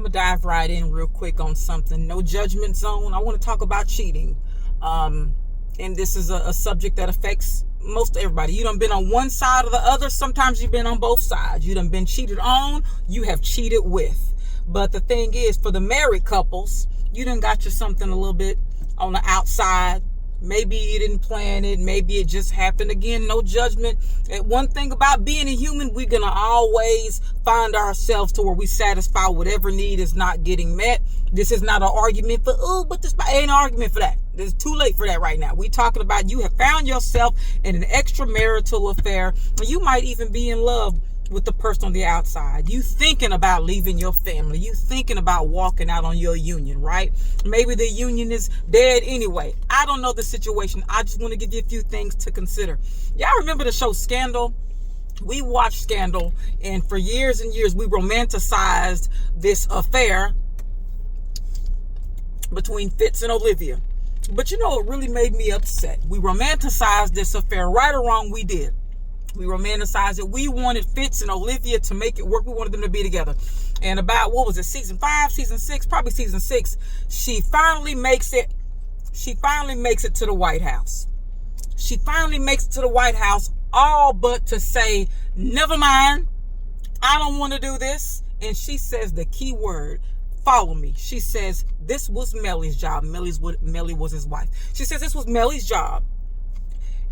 I'm going to dive right in real quick on something. No judgment zone. I want to talk about cheating. And this is a subject that affects most everybody. You done been on one side or the other. Sometimes you've been on both sides. You done been cheated on. You have cheated with. But the thing is, for the married couples, you done got you something a little bit on the outside. Maybe you didn't plan it. Maybe it just happened. Again, no judgment. And one thing about being a human, we're going to always find ourselves to where we satisfy whatever need is not getting met. This is not an argument for, but this ain't an argument for that. It's too late for that right now. We talking about you have found yourself in an extramarital affair. And you might even be in love with the person on the outside. You thinking about leaving your family. You thinking about walking out on your union, right? Maybe the union is dead anyway. I don't know the situation. I just want to give you a few things to consider. Y'all remember the show Scandal? We watched Scandal, and for years and years we romanticized this affair between Fitz and Olivia. But you know, it really made me upset. We romanticized this affair. Right or wrong, we did. We romanticized it. We wanted Fitz and Olivia to make it work. We wanted them to be together. And about, what was it, season 5, season 6, probably season 6, she finally makes it to the White House. She finally makes it to the White House, all but to say, never mind, I don't want to do this. And she says the key word, follow me. She says, this was Melly's job. Melly was his wife. She says, this was Melly's job.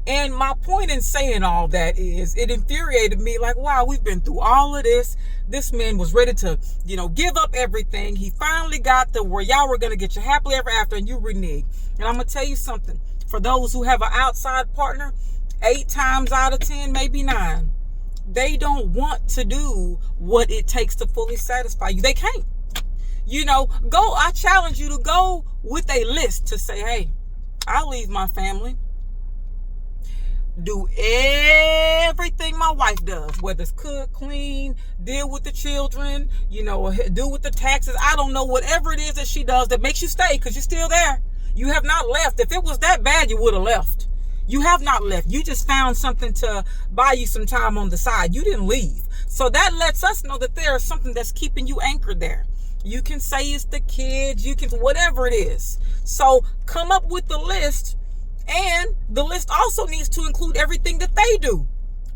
And my point in saying all that is it infuriated me, like, wow, we've been through all of this. This man was ready to, give up everything. He finally got to where y'all were going to get your happily ever after, and you renege. And I'm going to tell you something. For those who have an outside partner, 8 times out of 10, maybe 9, they don't want to do what it takes to fully satisfy you. They can't. I challenge you to go with a list to say, hey, I'll leave my family. Do everything my wife does, whether it's cook, clean, deal with the children, do with the taxes. I don't know, whatever it is that she does that makes you stay, because you're still there. You have not left. If it was that bad, you would have left. You have not left. You just found something to buy you some time on the side. You didn't leave. So that lets us know that there is something that's keeping you anchored there. You can say it's the kids, you can, whatever it is. So come up with the list. And the list also needs to include everything that they do.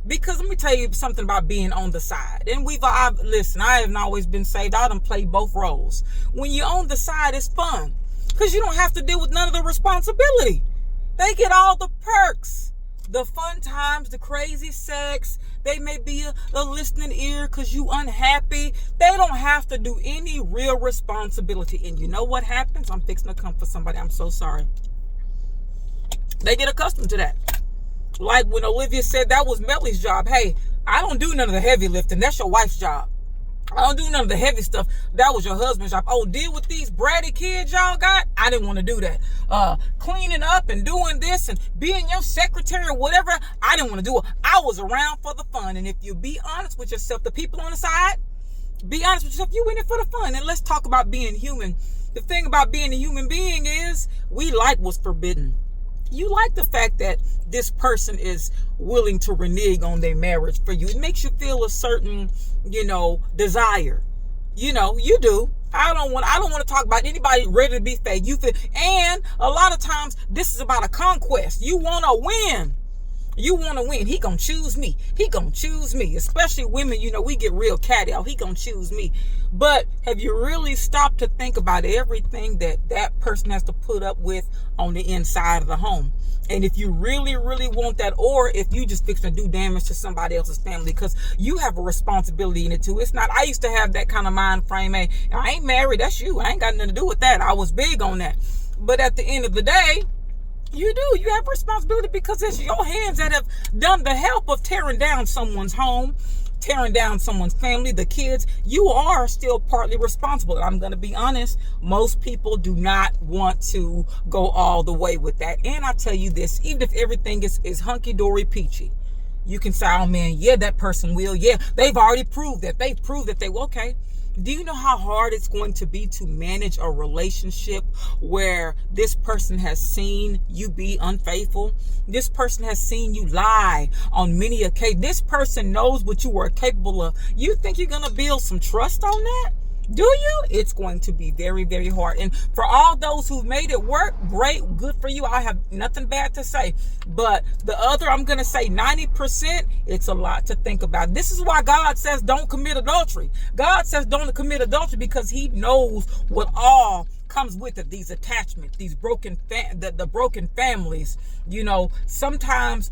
Because let me tell you something about being on the side. And listen, I haven't always been saved. I done played both roles. When you're on the side, it's fun. Because you don't have to deal with none of the responsibility. They get all the perks. The fun times, the crazy sex. They may be a listening ear because you unhappy. They don't have to do any real responsibility. And you know what happens? I'm fixing to come for somebody. I'm so sorry. They get accustomed to that. Like when Olivia said that was Melly's job. Hey, I don't do none of the heavy lifting. That's your wife's job. I don't do none of the heavy stuff. That was your husband's job. Oh, deal with these bratty kids y'all got? I didn't want to do that. Cleaning up and doing this and being your secretary or whatever, I didn't want to do it. I was around for the fun. And if you be honest with yourself, the people on the side, be honest with yourself, you in it for the fun. And let's talk about being human. The thing about being a human being is we like what's forbidden. You like the fact that this person is willing to renege on their marriage for you. It makes you feel a certain, desire. You do. I don't want to talk about anybody ready to be fake. You feel, and a lot of times this is about a conquest. You want to win. You want to win. He gonna choose me. He gonna choose me. Especially women, we get real catty out. He gonna choose me. But have you really stopped to think about everything that person has to put up with on the inside of the home? And if you really, really want that, or if you just fixing to do damage to somebody else's family, because you have a responsibility in it too. It's not, I used to have that kind of mind frame. Hey, I ain't married. That's you. I ain't got nothing to do with that. I was big on that. But at the end of the day, you do. You have responsibility because it's your hands that have done the help of tearing down someone's home, tearing down someone's family, the kids. You are still partly responsible. And I'm going to be honest, most people do not want to go all the way with that. And I tell you this, even if everything is hunky-dory peachy, you can say, oh man, yeah, that person will. Yeah, they've already proved that. They've proved that they will. Okay. Do you know how hard it's going to be to manage a relationship where this person has seen you be unfaithful? This person has seen you lie on many occasions. This person knows what you are capable of. You think you're going to build some trust on that? Do you? It's going to be very, very hard. And for all those who've made it work, great, good for you. I have nothing bad to say. But the other, I'm going to say 90%, it's a lot to think about. This is why God says don't commit adultery. God says don't commit adultery because he knows what all comes with it. These attachments, these broken, the broken families, sometimes,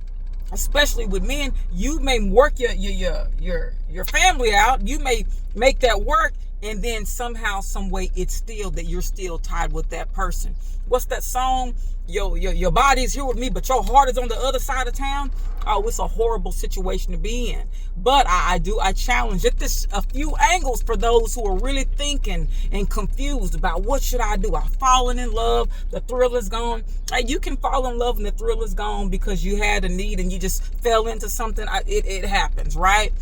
especially with men, you may work your family out. You may make that work, and then somehow, some way, it's still that you're still tied with that person. What's that song? Your body's here with me, but your heart is on the other side of town. Oh, it's a horrible situation to be in. But I challenge it. This a few angles for those who are really thinking and confused about what should I do. I've fallen in love. The thrill is gone. You can fall in love and the thrill is gone because you had a need and you just fell into something. It happens, right?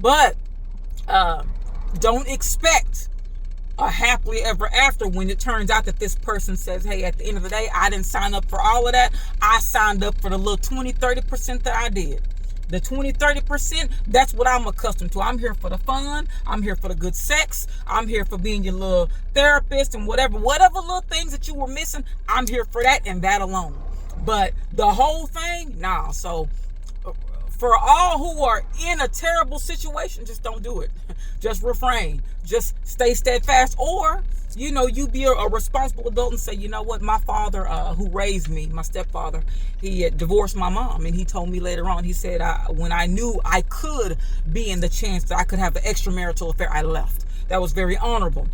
But don't expect a happily ever after when it turns out that this person says, hey, at the end of the day, I didn't sign up for all of that. I signed up for the little 20-30% that I did. The 20-30%, that's what I'm accustomed to. I'm here for the fun. I'm here for the good sex. I'm here for being your little therapist and whatever little things that you were missing. I'm here for that and that alone. But the whole thing, nah. So for all who are in a terrible situation, just don't do it. Just refrain. Just stay steadfast. Or, you be a responsible adult and say, you know what, my father who raised me, my stepfather, he had divorced my mom. And he told me later on, he said, when I knew I could be in the chance that I could have an extramarital affair, I left. That was very honorable.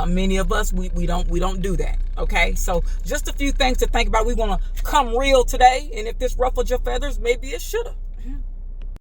Many of us, we don't do that. Okay, so just a few things to think about. We want to come real today, and if this ruffled your feathers, maybe it should have.